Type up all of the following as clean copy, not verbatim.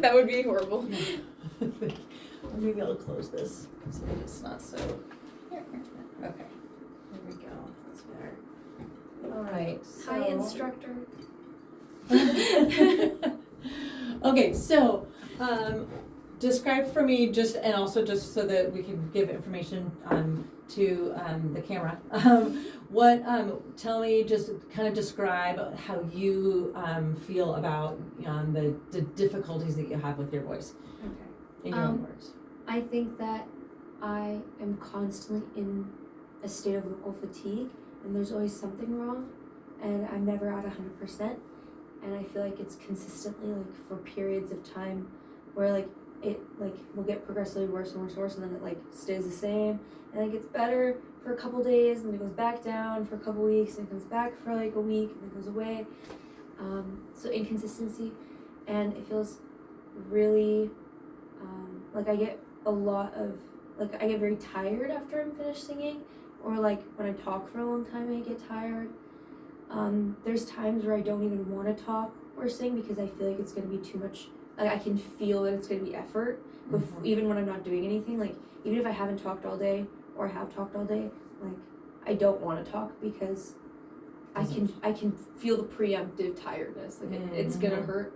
That would be horrible. Maybe I'll close this so that it's not so. Okay, there we go. That's better. All right. So... Hi, instructor. Okay, so describe for me and also just so that we can give information to the camera. Tell me, just kind of describe how you feel about the difficulties that you have with your voice. Okay. In your own words. I think that I am constantly in a state of vocal fatigue, and there's always something wrong, and I'm never at 100%. And I feel like it's consistently like for periods of time where like it like will get progressively worse and worse and worse, and then it like stays the same, and it gets better for a couple days, and then it goes back down for a couple weeks, and it comes back for like a week, and then goes away. So inconsistency, and it feels really like I get I get very tired after I'm finished singing, or like when I talk for a long time I get tired. There's times where I don't even want to talk or sing because I feel like it's going to be too much. Like I can feel that it's going to be effort, even when I'm not doing anything. Like even if I haven't talked all day or have talked all day, like I don't want to talk because I can feel the preemptive tiredness. Like it's gonna hurt.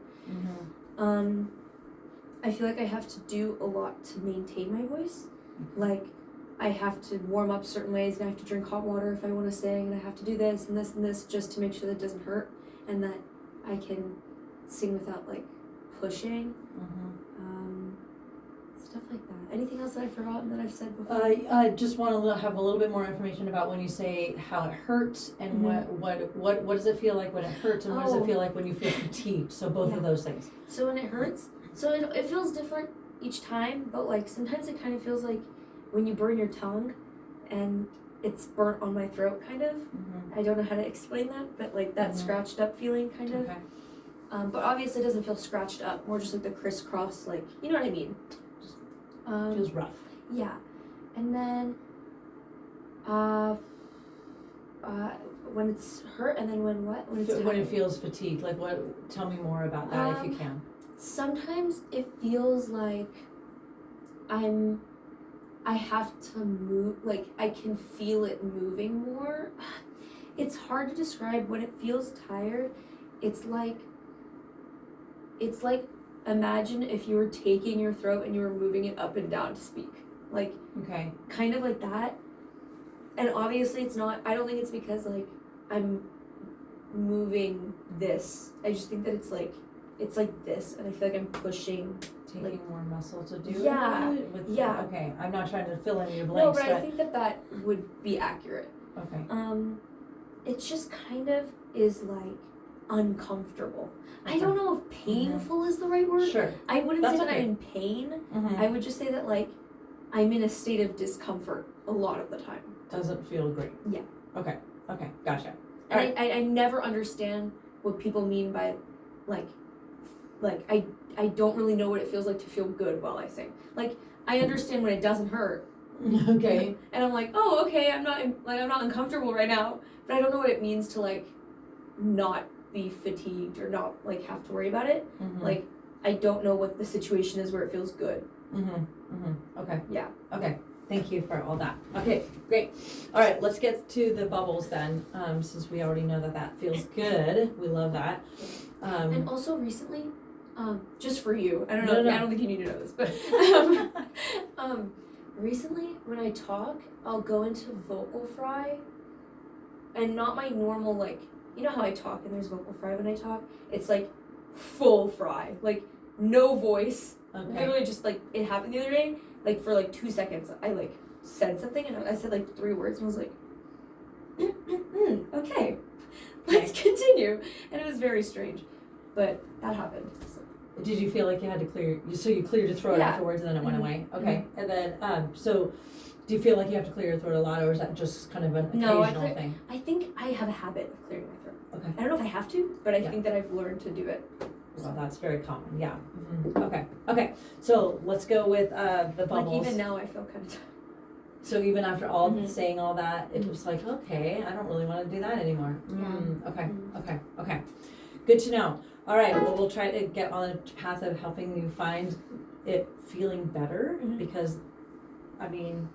I feel like I have to do a lot to maintain my voice. Like I have to warm up certain ways, and I have to drink hot water if I want to sing, and I have to do this and this and this just to make sure that it doesn't hurt and that I can sing without like pushing. Stuff like that. Anything else that I've forgotten that I've said before? I just want to have a little bit more information about when you say how it hurts and what does it feel like when it hurts, and what does it feel like when you feel fatigued. So both of those things. So when it hurts, so it feels different each time, but like sometimes it kind of feels like when you burn your tongue and it's burnt on my throat kind of. I don't know how to explain that, but like that scratched up feeling kind of. But obviously it doesn't feel scratched up, more just like the crisscross, like, you know what I mean? Feels rough. Yeah. And then when it's hurt, and then when what? When it's when it feels fatigued, like what? Tell me more about that if you can. Sometimes it feels like I have to move, like I can feel it moving more. It's hard to describe. When it feels tired, it's like imagine if you were taking your throat and you were moving it up and down to speak. Like kind of like that. And obviously it's not, I don't think it's because like I'm moving this. I just think that it's like this, and I feel like I'm pushing, taking more muscle to do it. Yeah. Okay, I'm not trying to fill in your No, blanks. but I think that would be accurate. Okay. It just kind of is like uncomfortable. I don't know if painful is the right word. Sure. I wouldn't say that I'm in pain. I would just say that like I'm in a state of discomfort a lot of the time. Doesn't feel great. Yeah. Okay, gotcha. And I never understand what people mean by like I don't really know what it feels like to feel good while I sing. Like I understand when it doesn't hurt. Okay. And I'm like, oh, okay, I'm not uncomfortable right now, but I don't know what it means to like not be fatigued or not like have to worry about it. Like I don't know what the situation is where it feels good. Okay. Yeah. Okay. Thank you for all that. Okay, great. All right, let's get to the bubbles then. Since we already know that feels good, we love that. And also recently, just for you, I don't know. No. I don't think you need to know this, but recently when I talk, I'll go into vocal fry, and not my normal like. You know how I talk and there's vocal fry when I talk? It's like full fry, like no voice. Literally just like it happened the other day. Like for like 2 seconds, I like said something and I said like 3 words and I was like, okay, let's continue. And it was very strange, but that happened. So. Did you feel like you had to clear? So you cleared your throat afterwards and then it went away. Okay, and then so. Do you feel like you have to clear your throat a lot, or is that just kind of an occasional thing? I think I have a habit of clearing my throat. Okay. I don't know if I have to, but I think that I've learned to do it. Well, that's very common. Yeah. Okay. So let's go with the bubbles. Like even now, I feel kind of. So even after all saying all that, it was like, okay, I don't really want to do that anymore. Yeah. Okay. Good to know. All right, well, we'll try to get on a path of helping you find it feeling better because, I mean,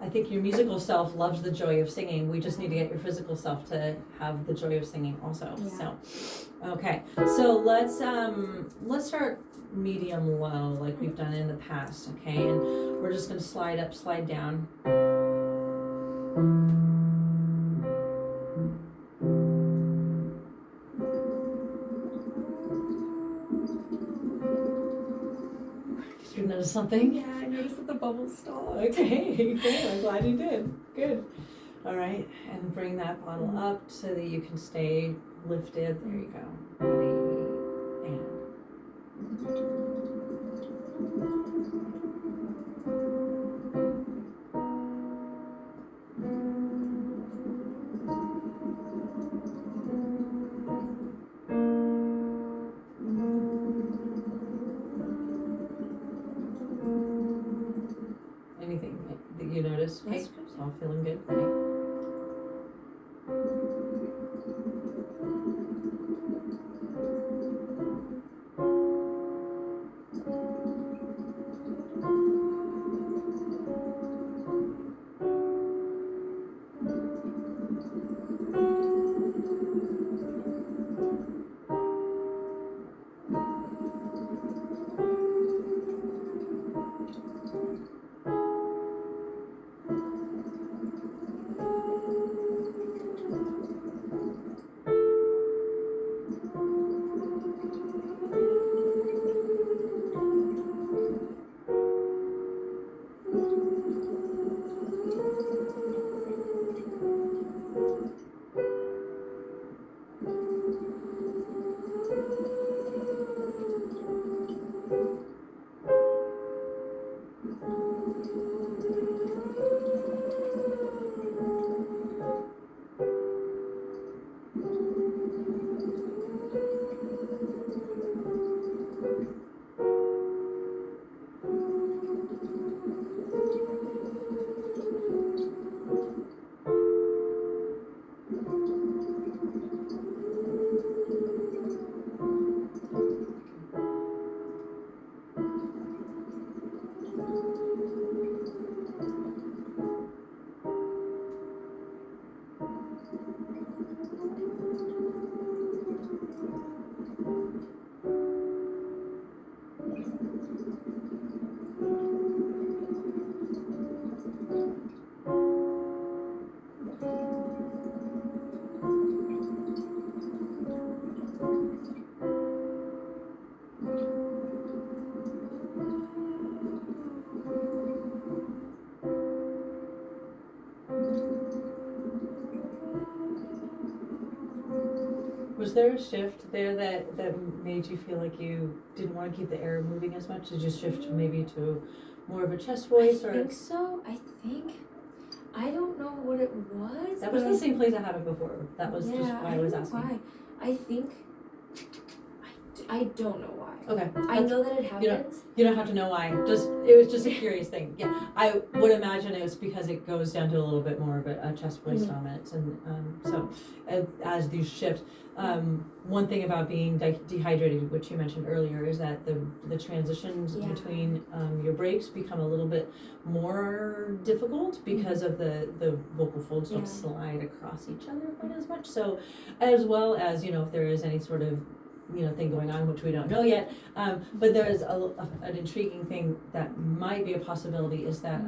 I think your musical self loves the joy of singing. We just need to get your physical self to have the joy of singing also. Yeah. So, okay. So let's start medium low like we've done in the past, okay? And we're just gonna slide up, slide down. Did you notice something? Yeah, I noticed that the bubbles stopped. Okay, good. I'm glad you did. Good. All right, and bring that bottle up so that you can stay lifted. There you go. Ready, and. Anything that you notice? Okay, That's good. it's all feeling good. Okay. Was there a shift there that made you feel like you didn't want to keep the air moving as much? Did you shift maybe to more of a chest voice? I think so. I don't know what it was. That was the same place I had it before. That was just why I was asking. Why. I think I don't know why. Okay. I know that it happens. You don't have to know why. It was just a curious thing. Yeah, I would imagine it was because it goes down to a little bit more of a chest voice dominance, and so as these shift, one thing about being dehydrated, which you mentioned earlier, is that the transitions between your breaks become a little bit more difficult because of the vocal folds don't slide across each other quite as much. So, as well as if there is any sort of thing going on, which we don't know yet. But there is an intriguing thing that might be a possibility is that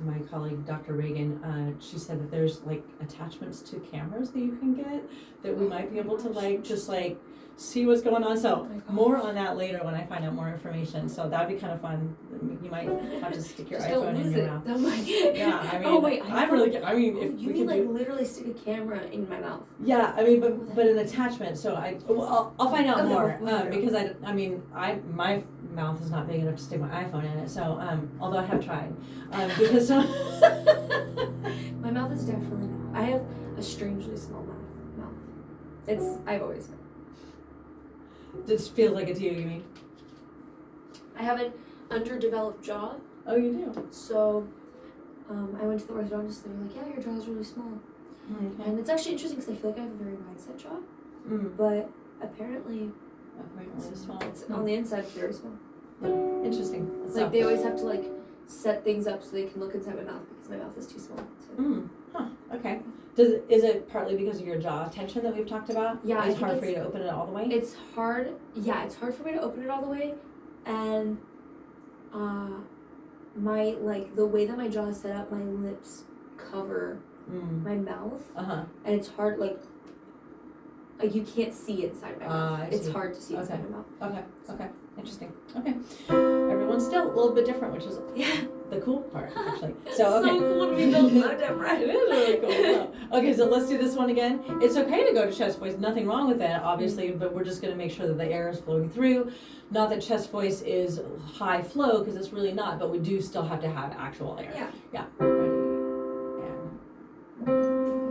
my colleague, Dr. Reagan, she said that there's like attachments to cameras that you can get that we might be able to just see what's going on. So more on that later when I find out more information. So that'd be kind of fun. You might have to stick your iPhone in your mouth. Yeah, I mean, I'm really. I mean, if you we mean could literally stick a camera in my mouth? Yeah, I mean, but an attachment. So I'll find out more because my mouth is not big enough to stick my iPhone in it. So although I have tried, because my mouth is definitely not. I have a strangely small mouth. I've always been. Just feels like it to you, you mean? I have an underdeveloped jaw. Oh, you do? So, I went to the orthodontist. They were like, "Yeah, your jaw's really small." Okay. And it's actually interesting because I feel like I have a very wide set jaw, Mm. but apparently It's small. it's on the inside it's very small. Interesting. It's So, like they always have to like set things up so they can look inside my mouth because my mouth is too small. So. Okay. Is it partly because of your jaw tension that we've talked about? Yeah, It's hard for you to open it all the way? It's hard. Yeah, it's hard for me to open it all the way, and my like the way that my jaw is set up, my lips cover my mouth, and it's hard like you can't see inside my mouth. It's see. hard to see inside my mouth. Okay. Interesting. Okay. Everyone's still a little bit different, which is Yeah. the cool part, actually. So cool to be built so different. It is really cool. Okay, so let's do this one again. It's okay to go to chest voice. Nothing wrong with that, obviously, but we're just going to make sure that the air is flowing through. Not that chest voice is high flow, because it's really not, but we do still have to have actual air. Yeah. Yeah. Ready? And...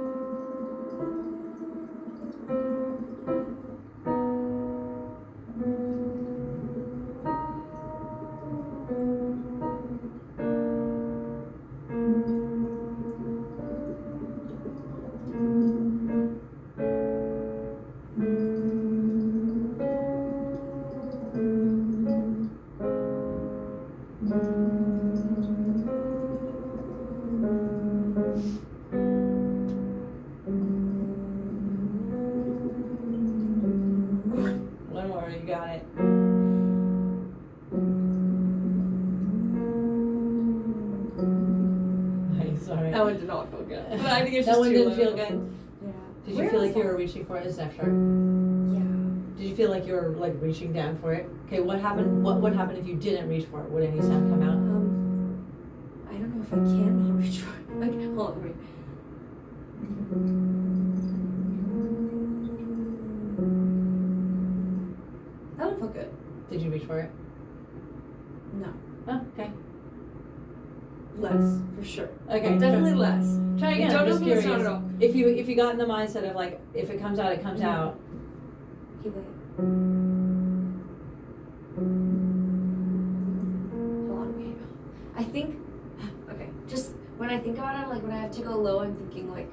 One more, you got it. Nice, alright. That one did not feel good. But I think it's that just one too didn't low. feel good. Yeah. Did you feel like you were reaching for it? It's not sure. Yeah. Did you feel like you were like reaching down for it? Okay, what happened? What would happen if you didn't reach for it? Would any sound come out? I don't know if I can not reach for it. Like, hold on, wait. That would feel good. Did you reach for it? No. Oh, okay. Less, for sure. Okay. Definitely less. Try again. Don't I'm just know if it's curious. not at all. If you got in the mindset of like, if it comes out, it comes out. Keep it. Hold on, wait. I think, okay, just when I think about it, like when I have to go low, I'm thinking like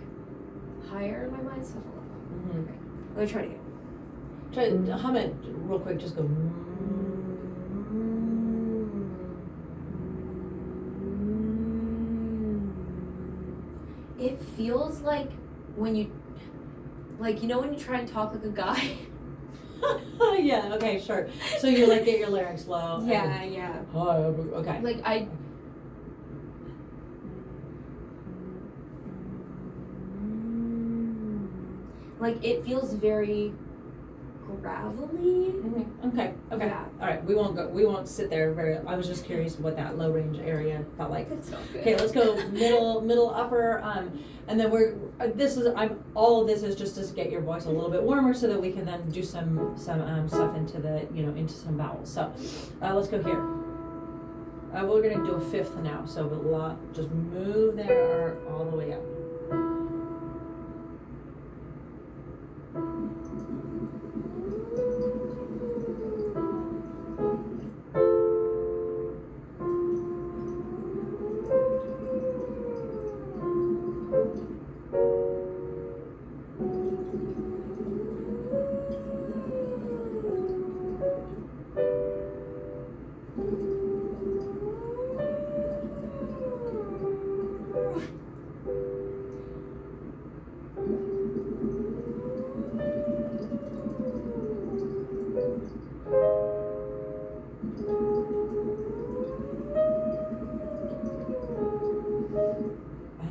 higher in my mind, so hold on. Okay, let me try it again. Try to hum it real quick. Just go. It feels like when you, like, you know when you try and talk like a guy? Yeah. Okay. Sure. So you like get your larynx low. Yeah. Okay. Like I. Like it feels very gravelly. Okay. Yeah. All right. We won't sit there very. I was just curious what that low range area felt like. It's not good. Okay. Let's go middle, upper. And then all of this is just to get your voice a little bit warmer so that we can then do some stuff into into some vowels. So let's go here. We're gonna do a fifth now. So just move there all the way up.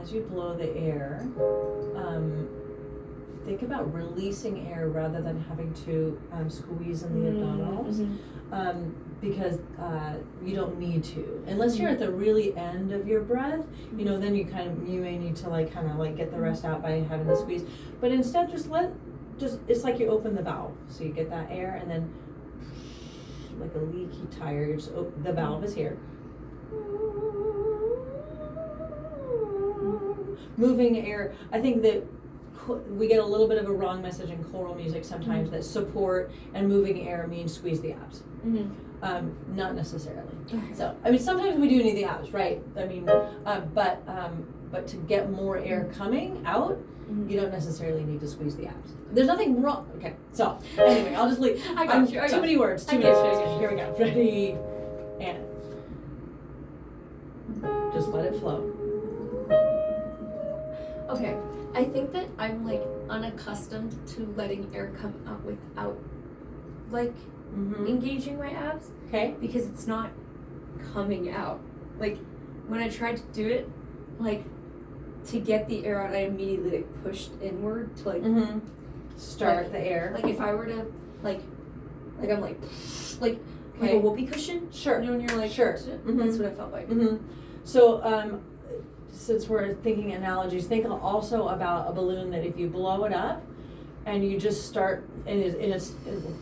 As you blow the air, think about releasing air rather than having to squeeze in the abdominals, because you don't need to. Unless you're at the really end of your breath, then you may need to get the rest out by having the squeeze. But instead, it's like you open the valve, so you get that air, and then like a leaky tire, the valve is here. Moving air, I think that we get a little bit of a wrong message in choral music sometimes that support and moving air means squeeze the abs. Not necessarily. So, sometimes we do need the abs, right? but to get more air coming out, Mhm. You don't necessarily need to squeeze the abs. There's nothing wrong. Okay, so anyway, I'll just leave. I got you. Too many words. Too I many got you, words. I got you. Here we go. Ready, and just let it flow. Okay, I think that I'm like unaccustomed to letting air come out without like Mm-hmm. engaging my abs Okay. because it's not coming out. Like when I tried to do it, like to get the air out, I immediately like pushed inward to like Mm-hmm. Start like, the air. Like if I were to like I'm like Okay. a whoopee cushion. Sure. You know when you're like Sure. That's Mhm. what it felt like. Mm-hmm. So, since we're thinking analogies, think also about a balloon that if you blow it up and you just start and it's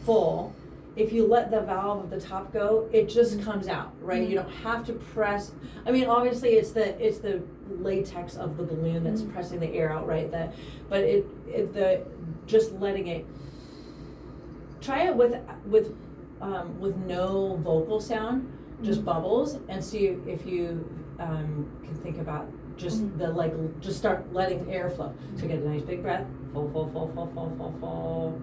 full, if you let the valve of the top go, it just Mhm. comes out, right? Mhm. You don't have to press. I mean, obviously, it's the latex of the balloon that's Mhm. pressing the air out, right? But the just letting it. Try it with no vocal sound, just Mhm. bubbles, and see if you can think about just Mhm. just start letting air flow. So get a nice big breath, full, full, full, full, full, full, full.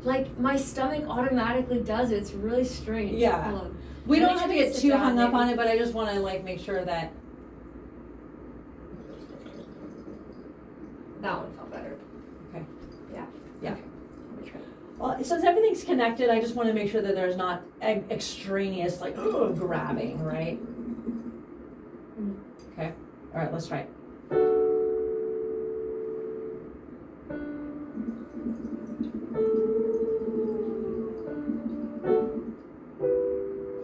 Like my stomach automatically does it. It's really strange. Yeah. Hold on. We Let don't me have to try get sit too down, hung up maybe. on it, but I just want to make sure that. That one felt better. Okay. Yeah. Yeah. Okay. Let me try. Well, since everything's connected, I just want to make sure that there's not extraneous grabbing, right? Mm. Okay. All right. Let's try it.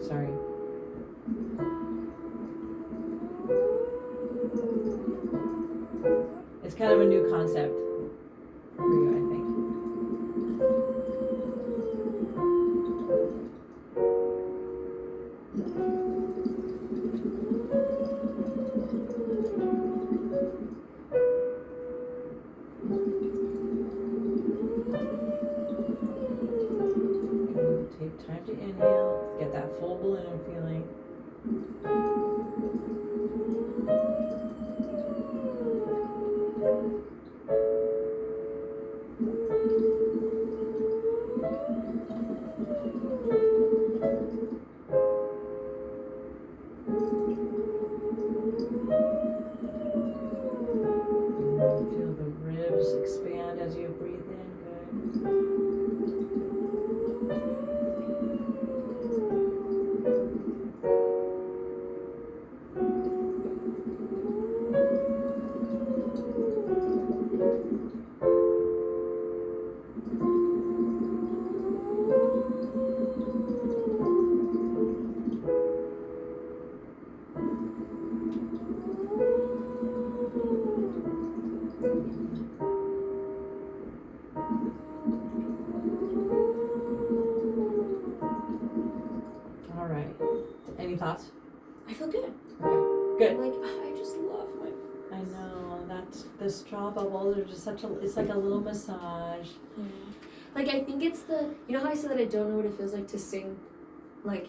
Sorry. It's kind of a new concept for you, I think. Okay, take time to inhale, get that full balloon feeling. Feel the ribs expand as you breathe in. Good. All right. Any thoughts? I feel good. Okay. Good. I'm like I just love my. I know the straw bubbles are just it's like a little massage. Yeah. Like I think it's you know how I said that I don't know what it feels like to sing, like,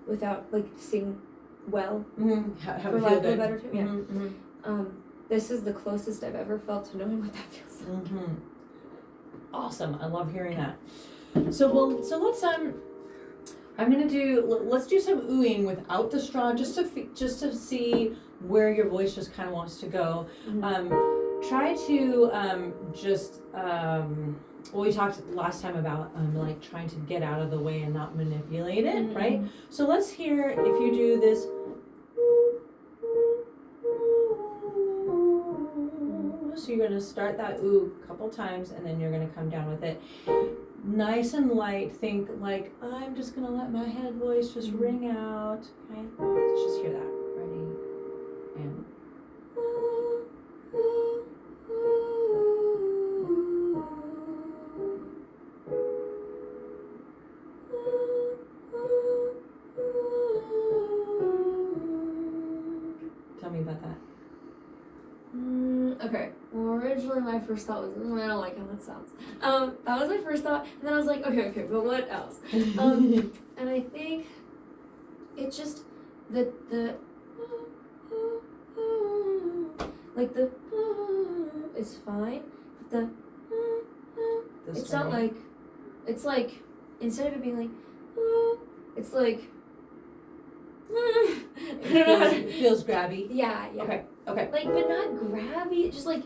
without sing well. Mm-hmm. Have For it feel lack of a good. better term, yeah. Mm-hmm. This is the closest I've ever felt to knowing what that feels like. Mm-hmm. Awesome. I love hearing that. So let's let's do some oohing without the straw just to see where your voice just kind of wants to go. Mm-hmm. Try to well, we talked last time about trying to get out of the way and not manipulate it, Mm-hmm. right? So let's hear if you do this. So you're gonna start that ooh a couple times and then you're gonna come down with it. Nice and light. Think like I'm just gonna let my head voice just ring out. Okay, let's just hear that. Ready and. Tell me about that. Okay. Well, originally my first thought was, I don't like how that sounds. That was my first thought, and then I was like, okay, but what else? And I think it just the Like the is fine, but the This it's not way. like, it's like, instead of it being like, it's like, I don't know how to, It feels grabby. yeah. Okay. Okay. Like, but not grabby, just like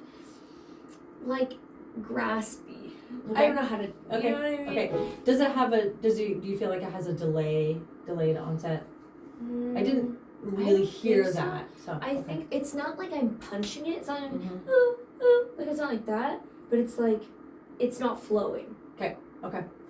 graspy. Okay. I don't know how to, Okay. you know what I mean? Okay. Does it have do you feel like it has a delayed onset? I didn't really hear think so. that. So I think it's not like I'm punching it. It's not like, Mhm. like it's not like that, but it's like, it's not flowing. Okay.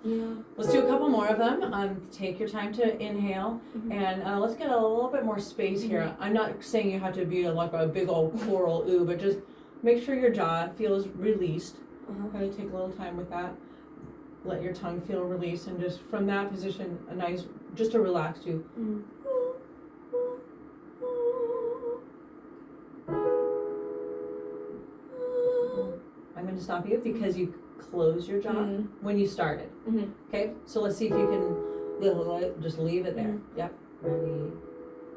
Yeah. Let's do a couple more of them. Take your time to inhale, Mhm. and let's get a little bit more space here. I'm not saying you have to be like a big old coral ooh, but just make sure your jaw feels released. Kind of take a little time with that. Let your tongue feel released, and just from that position, just to relax you. Mm. I'm going to stop you because you closed your jaw when you started. Mhm. Okay, so let's see if you can just leave it there. Yep, ready,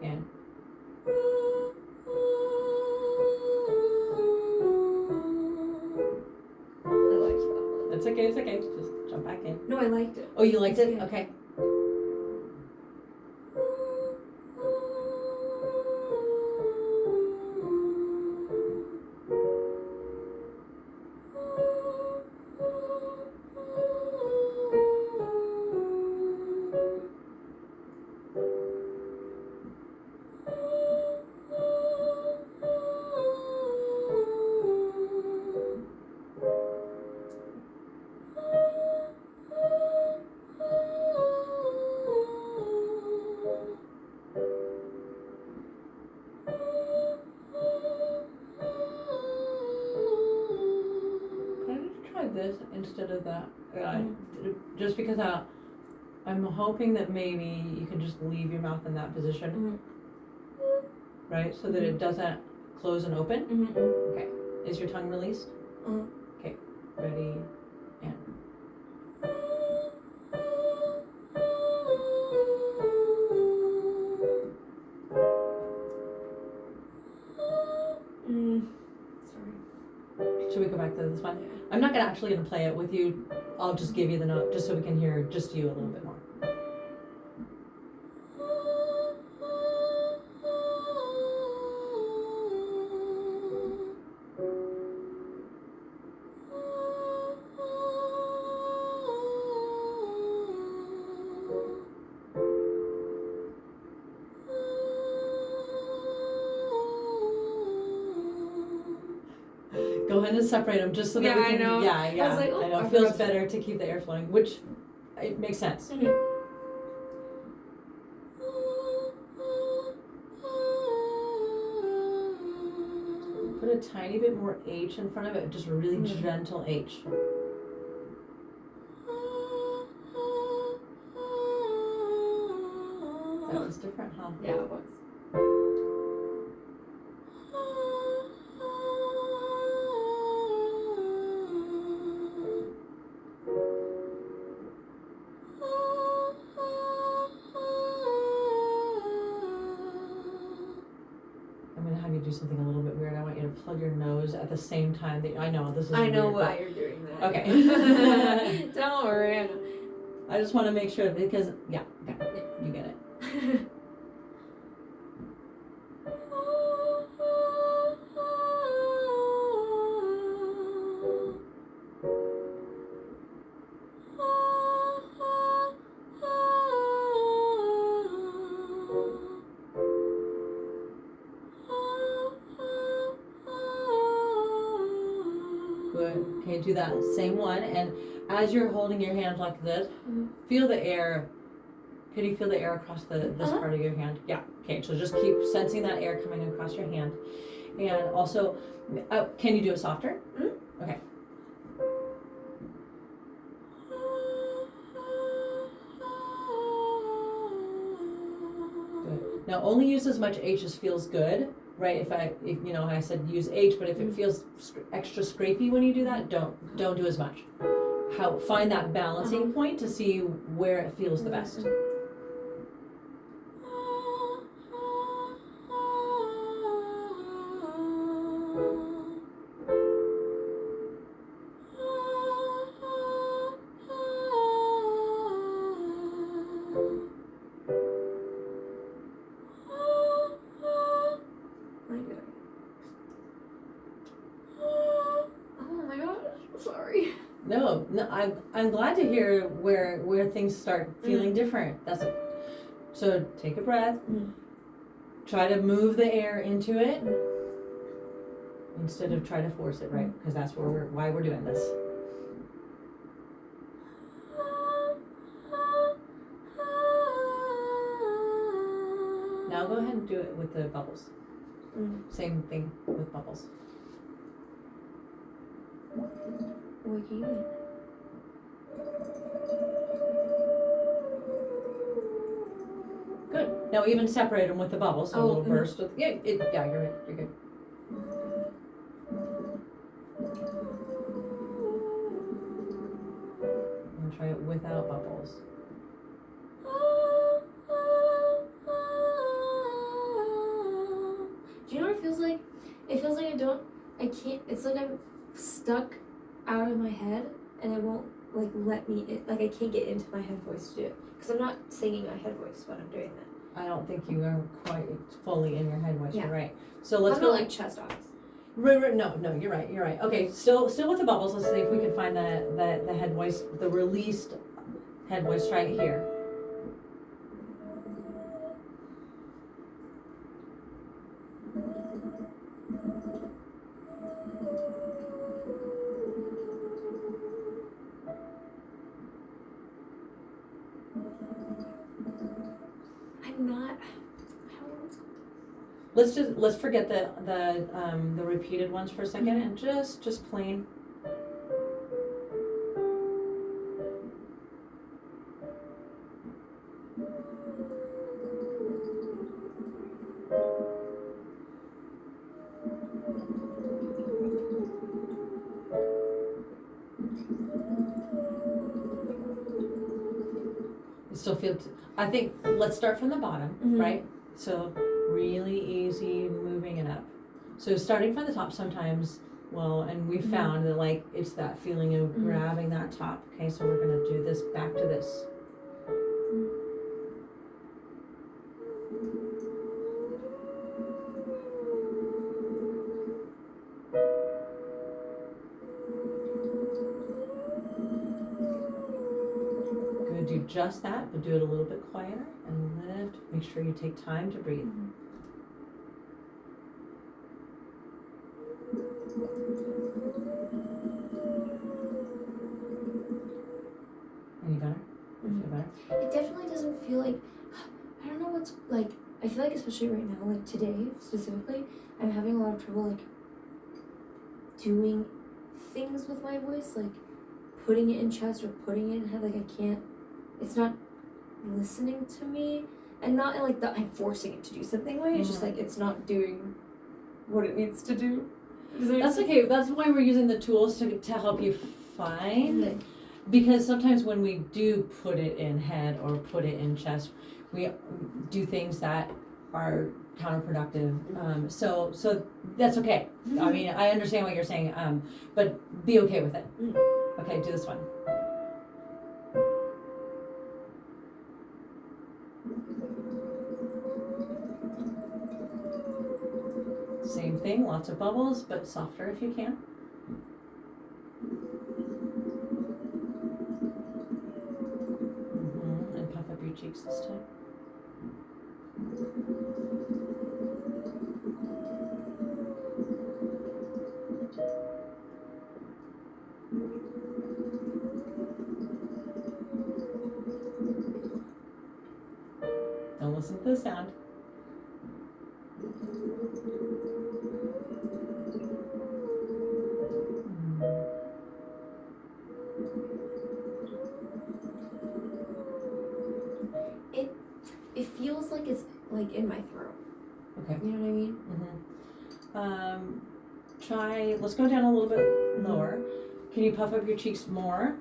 and. I liked that one. It's okay. Just jump back in. No, I liked it. Oh, you liked it? Good. Okay. Can I just try this instead of that? Just because I'm hoping that maybe you can just leave your mouth in that position, right? So that it doesn't close and open. Okay. Is your tongue released? Okay. Ready, and. Sorry. Should we go back to this one? I'm not gonna play it with you. I'll just give you the note just so we can hear just you a little bit more. Go ahead and separate them just so that we can. I know. Yeah. I was like, I know. I It feels forgot. better to keep the air flowing, which it makes sense. Put a tiny bit more H in front of it, just a really gentle H. That was different, huh? Yeah, it was. I'm gonna have you do something a little bit weird. I want you to plug your nose at the same time that I know this is. I know weird, why you're doing that. Okay. Don't worry. I know. I just want to make sure because you get it. Good. Okay, do that same one, and as you're holding your hand like this, feel the air. Can you feel the air across this part of your hand? Yeah. Okay, so just keep sensing that air coming across your hand, and also, can you do it softer? Okay. Good. Now only use as much H as feels good. Right, if I said use H, but if it feels extra scrapey when you do that, don't do as much. Find that balancing point to see where it feels the best. no, no, I'm glad to hear where things start feeling different. So take a breath. Try to move the air into it instead of try to force it, right? Because that's why we're doing this. Now go ahead and do it with the bubbles. Same thing with bubbles. What can you do? Good. Now even separate them with the bubbles. So a little mhm. burst with yeah, you're right. You're good. And try it without bubbles. Do you know what it feels like? It feels like I can't, it's like I'm stuck out of my head and it won't like let me, like I can't get into my head voice to do it. Because I'm not singing my head voice when I'm doing that. I don't think you are quite fully in your head voice. Yeah. You're right. So let's I'm go not like chest office. Right, no, you're right. Okay, still with the bubbles. Let's see if we can find the head voice, the released head voice. Try it here. I'm not, I don't know what's going on. Let's forget the repeated ones for a second and just plain. You still feel. I think let's start from the bottom, right? So really easy moving it up. So starting from the top sometimes. Well, and we found that like it's that feeling of grabbing that top. Okay, so we're gonna do this back to this. Good, do just that, but do it a little bit quieter and lift. Make sure you take time to breathe. Any better? You feel better? It definitely doesn't feel like, I don't know what's like, I feel like especially right now, like today specifically, I'm having a lot of trouble like doing things with my voice, like putting it in chest or putting it in head, like I can't, it's not listening to me, and not in like the I'm forcing it to do something way, it's just like it's not doing what it needs to do. That's okay. That's why we're using the tools to help you find. Because sometimes when we do put it in head or put it in chest, we do things that are counterproductive. So that's okay. I mean, I understand what you're saying, but be okay with it. Okay, do this one. Same thing, lots of bubbles, but softer if you can. And puff up your cheeks this time. Don't listen to the sound. It feels like it's like in my throat. Okay. You know what I mean? Let's go down a little bit lower. Can you puff up your cheeks more?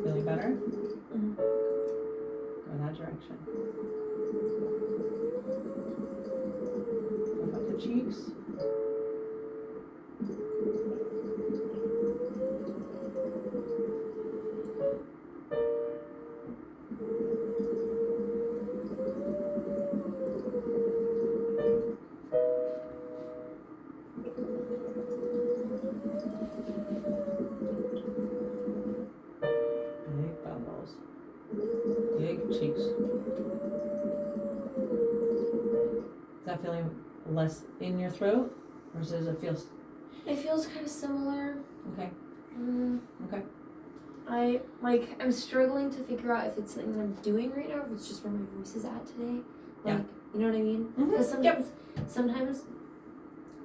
Feeling better? Go that direction. Puff up the cheeks. Is that feeling less in your throat, or does it feel? It feels kind of similar. Okay. Okay. I'm struggling to figure out if it's something that I'm doing right now, or if it's just where my voice is at today. Like, Yeah. you know what I mean? Mhm. Because sometimes,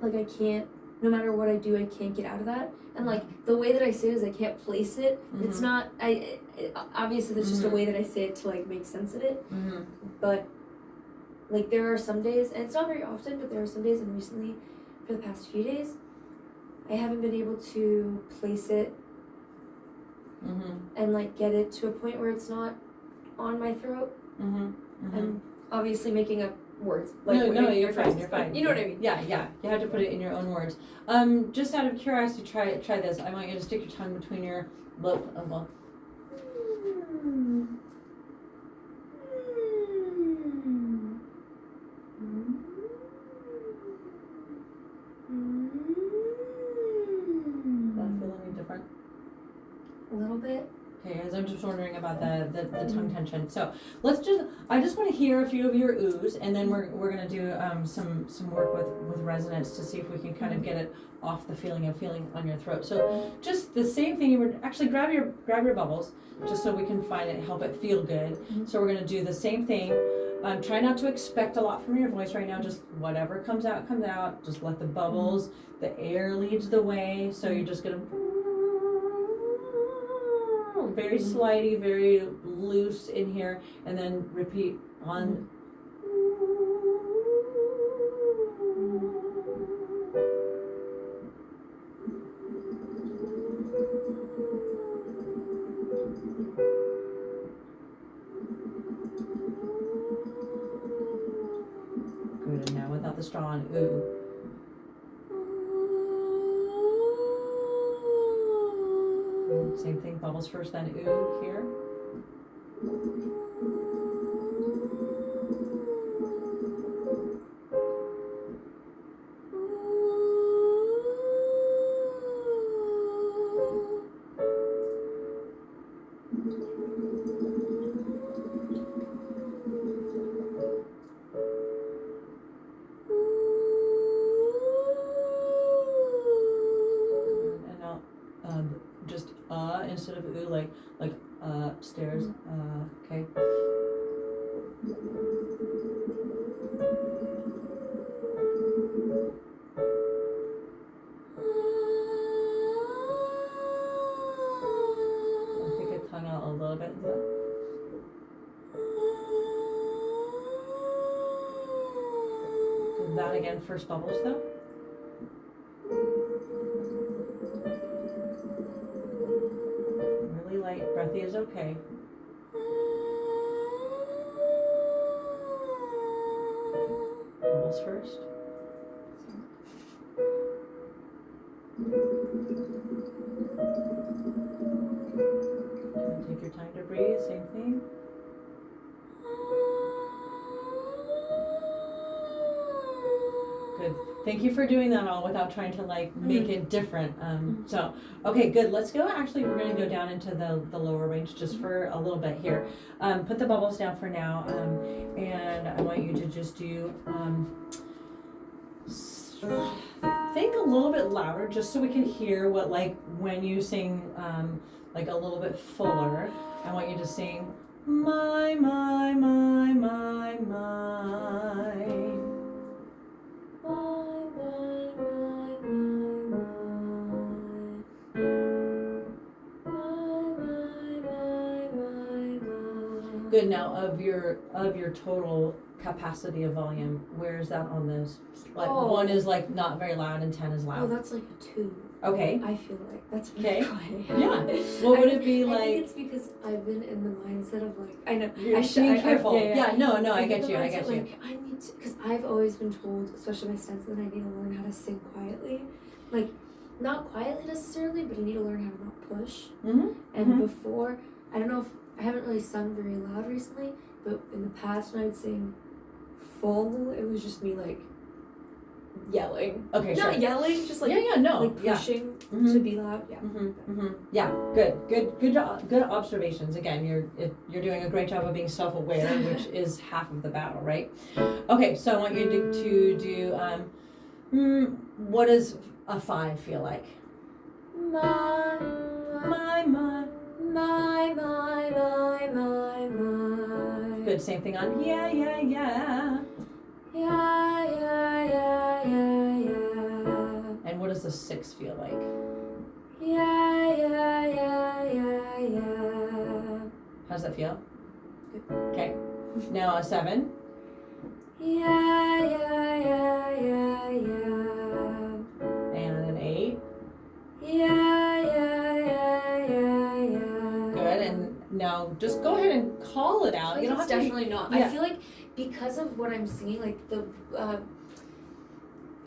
like I can't. No matter what I do, I can't get out of that. And like the way that I say it is I can't place it. It's not. Obviously there's just a way that I say it to like make sense of it. But like there are some days, and it's not very often, but there are some days, and recently, for the past few days, I haven't been able to place it and like get it to a point where it's not on my throat. I'm obviously making up words. Like, no, you're fine. You're fine. You know what I mean? Yeah. You have to put it in your own words. Just out of curiosity, try this. I want you to stick your tongue between your lip. Does that feel any different? A little bit. Okay, as I'm just wondering about the tongue tension. So I just want to hear a few of your oohs, and then we're gonna do some work with resonance to see if we can kind of get it off the feeling on your throat. So just the same thing. You would actually grab your bubbles, just so we can help it feel good. So we're gonna do the same thing. Try not to expect a lot from your voice right now. Just whatever comes out, comes out. Just let the bubbles, the air leads the way. So you're just gonna very slidey, very loose in here, and then repeat on. Good, and now without the strong ooh. Same thing, bubbles first, then ooh here. And now just instead of ooh, like upstairs. Okay. Take your tongue out a little bit. Do that again, first bubbles though. Really light, breathy is okay. Bubbles first. Take your time to breathe, same thing. Good. Thank you for doing that all without trying to like make it different. So, okay, good. Let's go. Actually, we're going to go down into the lower range just for a little bit here. Put the bubbles down for now. And I want you to just do, think a little bit louder just so we can hear what, like, when you sing, like a little bit fuller. I want you to sing, my, my, my, my, my. Good. Now of your total capacity of volume, where is that on those? Like 1 is like not very loud and 10 is loud. Oh, that's like a 2. Okay. I feel like that's really quiet. Yeah. What would it be like? I think it's because I've been in the mindset of like I know You're being careful. No, I get you. Like I need to, because I've always been told, especially my stance, that I need to learn how to sing quietly, like not quietly necessarily, but I need to learn how to not push. And before, I don't know if I haven't really sung very loud recently, but in the past when I would sing full, it was just me like yelling. Okay, sure. Not yelling, just like no, like pushing Mhm. to be loud. Yeah. Yeah, good job, good observations. Again, you're doing a great job of being self-aware, which is half of the battle, right? Okay, so I want you to do what does a 5 feel like? My. Good, same thing on yeah. Yeah. And what does the 6 feel like? Yeah. How does that feel? Good. Okay. Now a 7. Yeah. And an 8. Yeah. Good. And now just go ahead and call it out. You don't have It's to. definitely not. Yeah. I feel like because of what I'm singing, like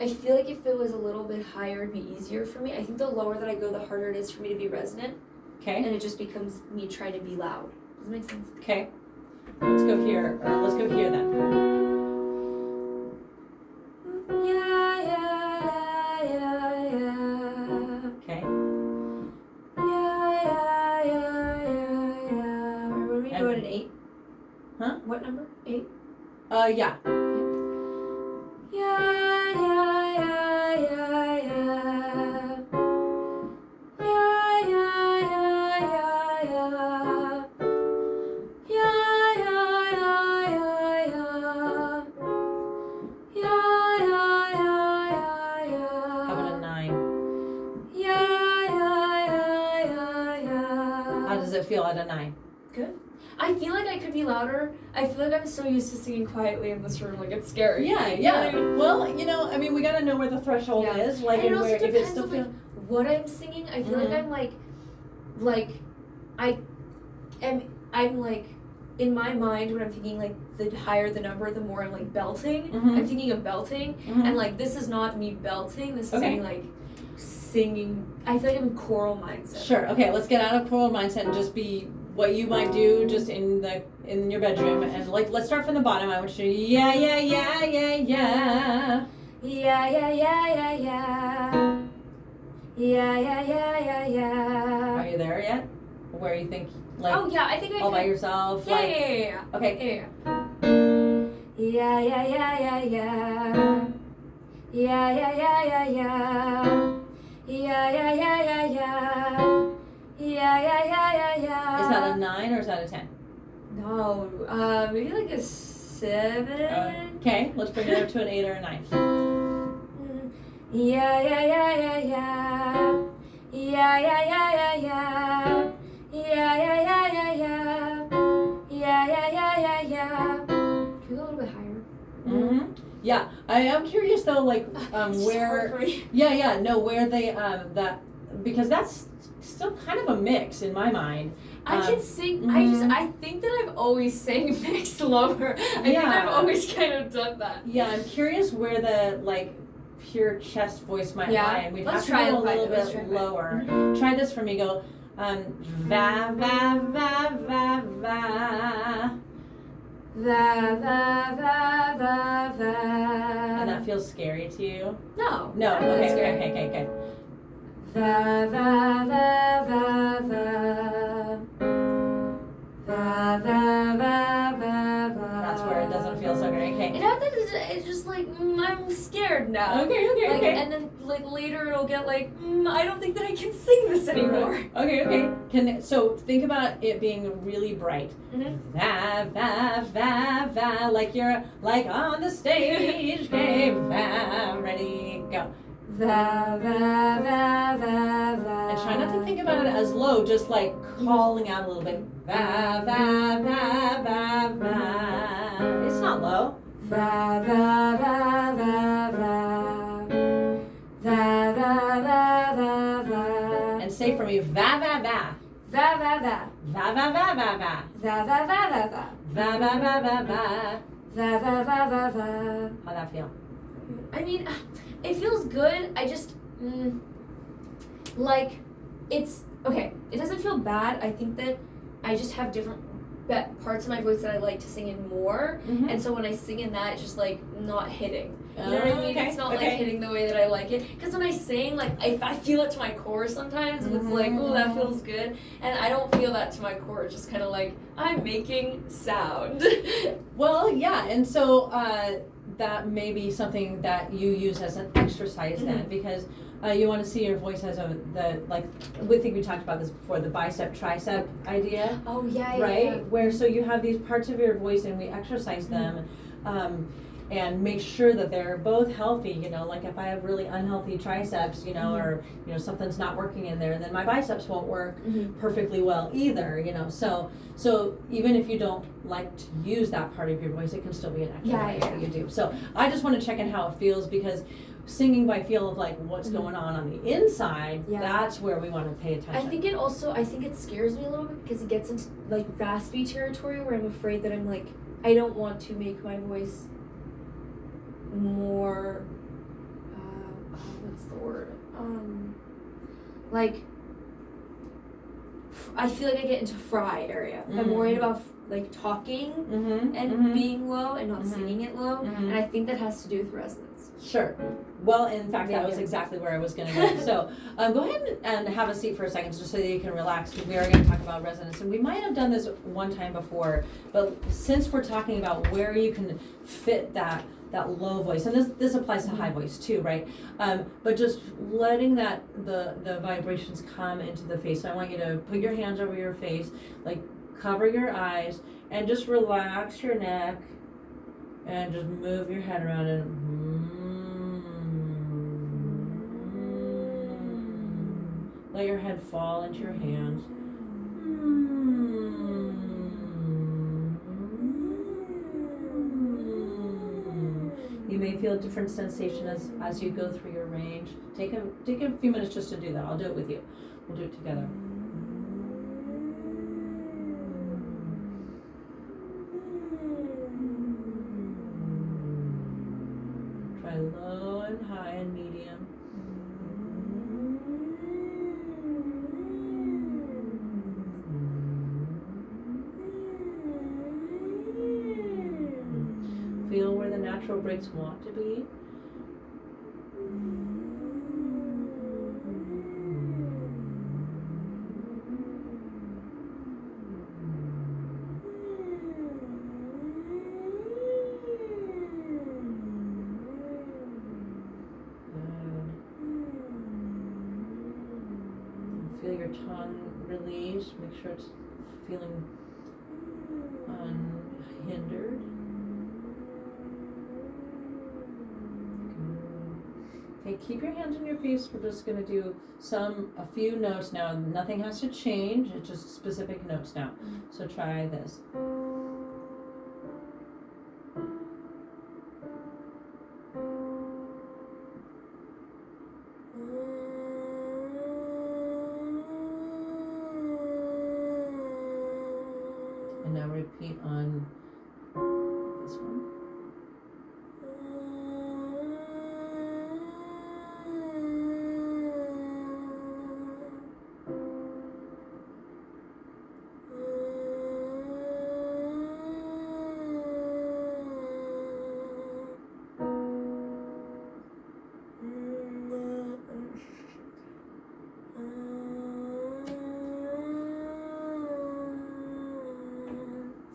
I feel like if it was a little bit higher, it'd be easier for me. I think the lower that I go, the harder it is for me to be resonant, Okay. and it just becomes me trying to be loud. Does that make sense? Okay. Let's go here. Let's go here then. Yeah. Okay. Or when we go at an 8. Huh? What number? 8. Yeah. How about a 9? How does it feel at a 9? Good. I feel like I could be louder. I feel like I'm so used to singing quietly in this room, like it's scary. Yeah. You know what I mean? Well, I mean, we gotta know where the threshold Yeah. is. Like, And it and also where if depends it's still on feel. like what I'm singing. I feel like I'm I'm like in my mind when I'm thinking like the higher the number, the more I'm like belting. Mhm. I'm thinking of belting, Mhm. and like this is not me belting. This is Okay. me like singing. I feel like I'm in choral mindset. Sure. Okay. Let's get out of choral mindset and just be what you might do just in your bedroom, and like let's start from the bottom. I want you to yeah. Are you there yet? Where you think like Oh yeah, I think I all could. by yourself? Yeah, like, yeah. Okay. Is that a 9 or is that a 10? No, maybe like a 7. Okay. Let's bring it up to an 8 or a 9. Can we go a little bit higher? Mm-hmm. Yeah, I am curious though, like It's just hard for where. me. Yeah, no, where they that because that's still kind of a mix in my mind. I can sing. mhm. I think that I've always sang mixed lower. I think Yeah. I've always kind of done that. Yeah, I'm curious where the like pure chest voice might Yeah. lie, and we'd Let's have to try go a it. little Let's bit try it. lower. Mhm. Try this for me. Go va va va va va. And that feels scary to you? No. No. I don't think it's scary. Okay. That's where it doesn't feel so great. Okay. And now that it's just like I'm scared now. Okay. Like, and then like later it'll get like I don't think that I can sing this anymore. Okay. So think about it being really bright. Mhm. Va va va va, like you're like on the stage. Okay, va, ready, go. And try not to think about it as low, just like calling out a little bit. Va va va va va. It's not low. And say for me, va va va. Va va va va va. Va va va va. How'd that feel? I mean, it feels good. I just like it's okay. It doesn't feel bad. I think that I just have different parts of my voice that I like to sing in more, Mhm. and so when I sing in that, it's just like not hitting. You know what I mean? Okay, It's not okay. like hitting the way that I like it. Because when I sing, like I feel it to my core sometimes, and it's like, oh, that feels good. And I don't feel that to my core. It's just kind of like I'm making sound. Well, yeah, and so that may be something that you use as an exercise then, because you want to see your voice as we think we talked about this before, the bicep tricep idea, Oh yeah, yeah. right? Yeah. Where so you have these parts of your voice and we exercise them. And make sure that they're both healthy, you know, like if I have really unhealthy triceps, you know, or, you know, something's not working in there, then my biceps won't work perfectly well either, you know. So even if you don't like to use that part of your voice, it can still be an exercise that you do. So I just want to check in how it feels, because singing by feel of like what's going on the inside, that's where we want to pay attention. I think it scares me a little bit because it gets into like raspy territory where I'm afraid that I'm like, I don't want to make my voice more what's the word, like I feel like I get into fry area. I'm worried about like talking and being low and not singing it low, and I think that has to do with resonance. Sure. Well, in fact, that was exactly where I was going to go. So go ahead and have a seat for a second, just so that you can relax. We are going to talk about resonance, and we might have done this one time before, but since we're talking about where you can fit that low voice, and this applies to high voice too, right? But just letting the vibrations come into the face. So I want you to put your hands over your face, like cover your eyes, and just relax your neck, and just move your head around and let your head fall into your hands. You may feel different sensation as you go through your range. Take a few minutes just to do that. I'll do it with you. We'll do it together. Try low and high and medium. Feel where the natural breaks want to be. Feel your tongue release. Make sure it's feeling unhindered. Okay, keep your hands in your face. We're just going to do a few notes now. Nothing has to change. It's just specific notes now. So try this. And now repeat on this one.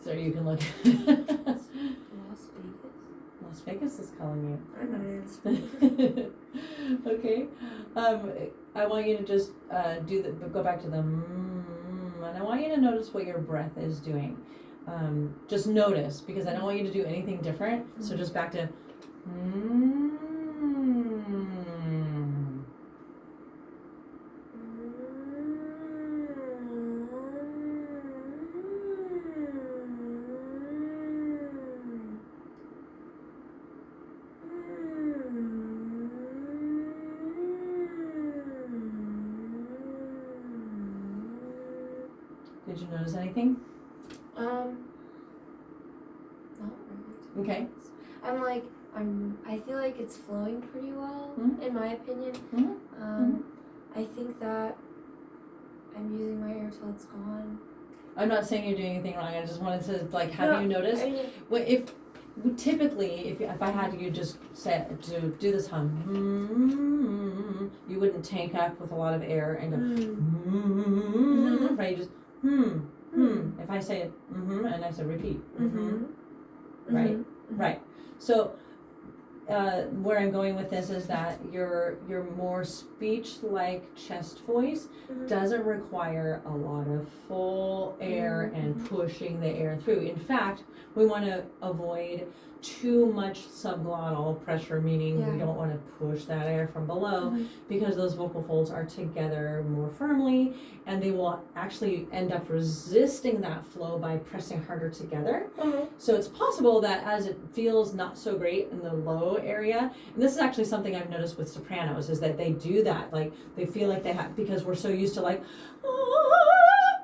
So you can look. Las Vegas is calling you. I'm not answering. Okay. I want you to just go back to the and I want you to notice what your breath is doing. Just notice, because I don't want you to do anything different. So just back to Did you notice anything? Not really. Okay. I feel like it's flowing pretty well, in my opinion. Mm-hmm. I think that I'm using my air till it's gone. I'm not saying you're doing anything wrong. I just wanted to like have No, you notice. I mean, Well, if I had you just say to do this hum, you wouldn't tank up with a lot of air and go right. You just If I say it and I say repeat right, right. So where I'm going with this is that your more speech-like chest voice doesn't require a lot of full air and pushing the air through. In fact, we want to avoid too much subglottal pressure, meaning we don't want to push that air from below because those vocal folds are together more firmly and they will actually end up resisting that flow by pressing harder together. So it's possible that as it feels not so great in the low area, and this is actually something I've noticed with sopranos, is that they do that, like they feel like they have, because we're so used to like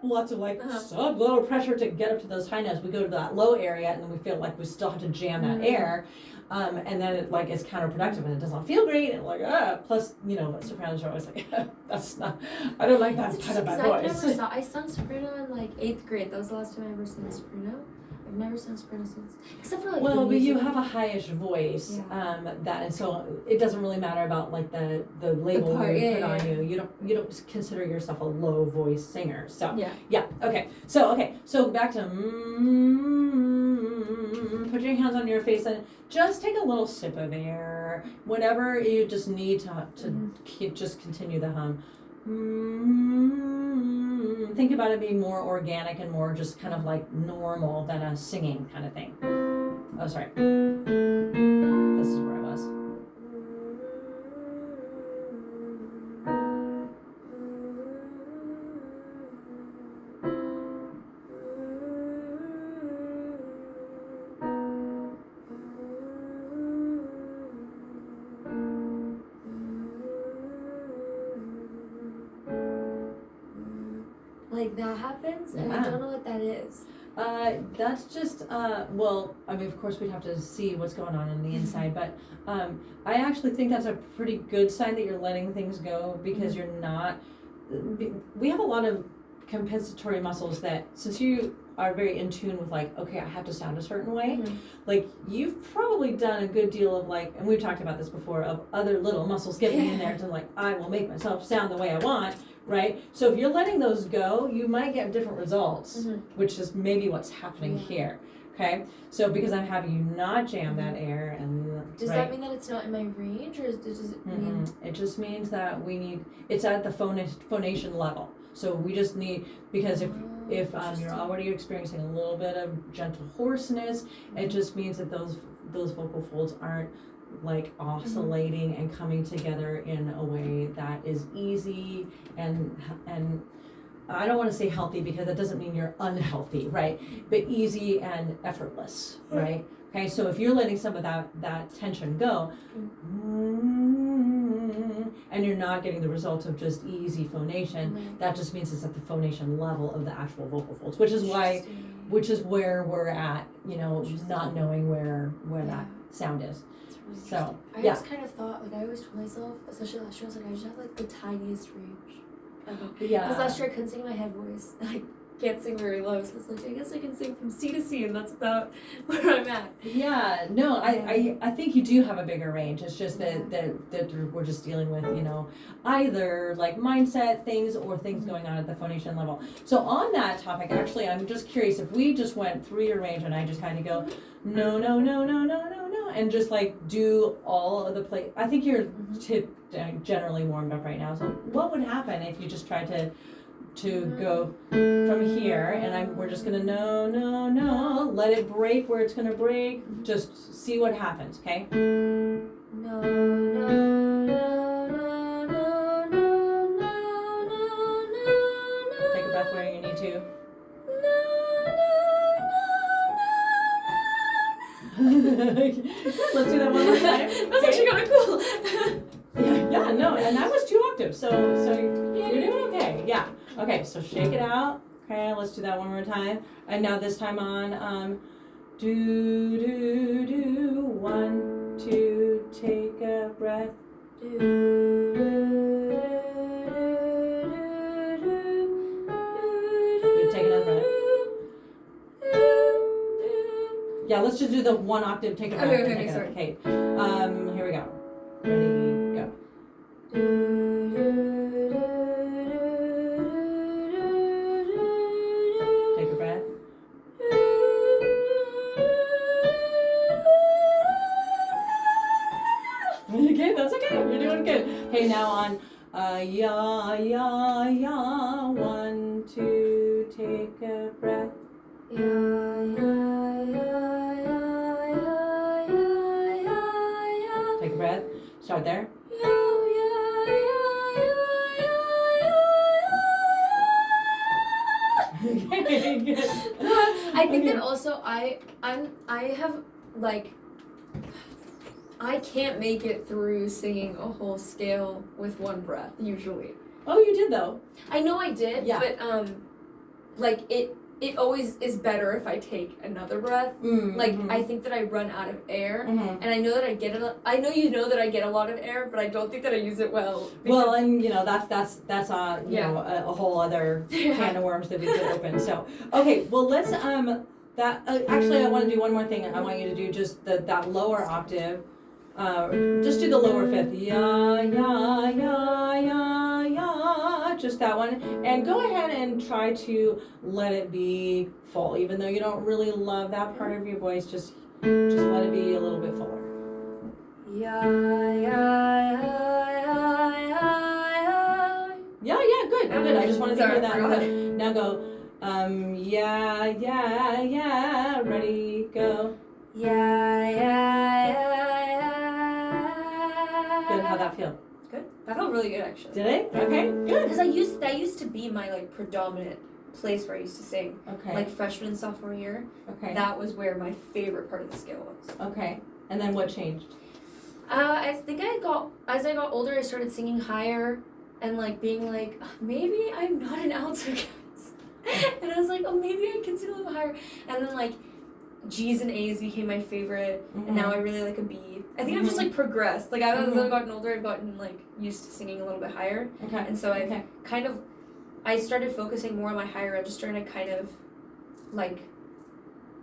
lots of like subglottal pressure to get up to those high notes. We go to that low area and then we feel like we still have to jam that air. And then it like is counterproductive and it doesn't feel great and like plus sopranos are always like that's not, I don't like that kind of my voice. I sung soprano in like 8th grade. That was the last time I ever sang soprano. I've never sung soprano since, except for like. Well, but you have a highish voice, and so it doesn't really matter about like the label we put on you. You don't consider yourself a low voice singer. So okay. So back to put your hands on your face and just take a little sip of air. Whenever you just need to just continue the hum. Think about it being more organic and more just kind of like normal than a singing kind of thing. Oh, sorry. This is where I was. Like that happens, and I don't know what that is. That's just, well, I mean, of course we'd have to see what's going on the inside, but I actually think that's a pretty good sign that you're letting things go because you're not, we have a lot of compensatory muscles that, since you are very in tune with like, okay, I have to sound a certain way, like you've probably done a good deal of like, and we've talked about this before, of other little muscles getting in there to like, I will make myself sound the way I want. Right? So if you're letting those go, you might get different results, which is maybe what's happening here. Okay? So because I'm having you not jam that air and does that mean that it's not in my range, or does it mean it just means that we need, it's at the phonation level. So we just need, because if you're already experiencing a little bit of gentle hoarseness, it just means that those vocal folds aren't like oscillating and coming together in a way that is easy and I don't want to say healthy because that doesn't mean you're unhealthy, right? But easy and effortless, right? Okay, so if you're letting some of that tension go, and you're not getting the results of just easy phonation, that just means it's at the phonation level of the actual vocal folds, which is where we're at, not knowing where that sound is. So I always kind of thought, like I always told myself, especially last year, I was like, I just have like the tiniest range. Because last year I couldn't sing in my head voice. I can't sing very low, so it's like I guess I can sing from C to C, and that's about where I'm at. Yeah, no, I think you do have a bigger range. It's just that we're just dealing with, either like mindset things or things going on at the phonation level. So on that topic, actually, I'm just curious if we just went through your range and I just had to go, no, and just like do all of the play. I think you're generally warmed up right now. So what would happen if you just tried to go from here, and we're just gonna no, let it break where it's gonna break. Just see what happens, okay? No. Take a breath where you need to. Let's do that one more time. That's actually kind of cool. Yeah, no, and that was 2 octaves, so you're doing okay. Yeah. Okay, so shake it out. Okay, let's do that one more time. And now this time on do 1, 2, take a breath. Take another breath. let's just do the one octave. Take a breath. Okay, and okay, take sorry. Okay. Here we go. Ready, go. Take a breath. Okay, that's okay. You're doing good. Okay, now on ya ya ya. 1, 2, take a breath. Take a breath. Start there. Okay, good. I think Okay. that also I have like I can't make it through singing a whole scale with one breath usually. Oh, you did though. I know I did, Yeah. but like it always is better if I take another breath. Like I think that I run out of air, and I know that I get it. I know you know that I get a lot of air, but I don't think that I use it well. Well, and you know that's you Yeah. know a whole other can of worms that we could open. So okay, well let's that actually I want to do one more thing. I want you to do just that lower octave. Just do the lower fifth. Ya ya ya ya ya. Just that one, and go ahead and try to let it be full, even though you don't really love that part of your voice. Just let it be a little bit fuller. Yeah, yeah, Yeah, good, good. I just wanted to Sorry, hear I that. forgot. Now go, yeah, yeah, yeah. Ready, go. yeah, yeah. Good. How'd that feel? Good. That felt really good actually. Did it? Okay, good. Because that used to be my like predominant place where I used to sing. Okay, Like freshman and sophomore year. okay, That was where my favorite part of the scale was. okay. And then what changed? I think as I got older I started singing higher and like being like, maybe I'm not an alto guys. And I was like, oh maybe I can sing a little higher. And then like G's and A's became my favorite, and now I really like a B. I think I've just like progressed. Like as I've gotten older, I've gotten like used to singing a little bit higher, Okay. and so I've Okay. kind of I started focusing more on my higher register, and I kind of like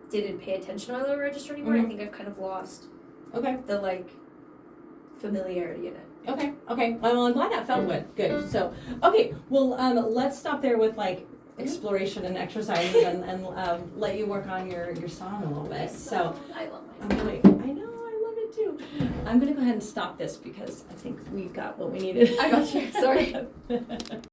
didn't pay attention to my lower register anymore. I think I've kind of lost Okay. the like familiarity in it. Okay. Okay. Well, I'm glad that felt good. Good. So, okay. Well, let's stop there with like exploration and exercises, and let you work on your song a little bit. So, I love my I'm really, I know, I love it too. I'm gonna go ahead and stop this because I think we've got what we needed. I got you. Sorry.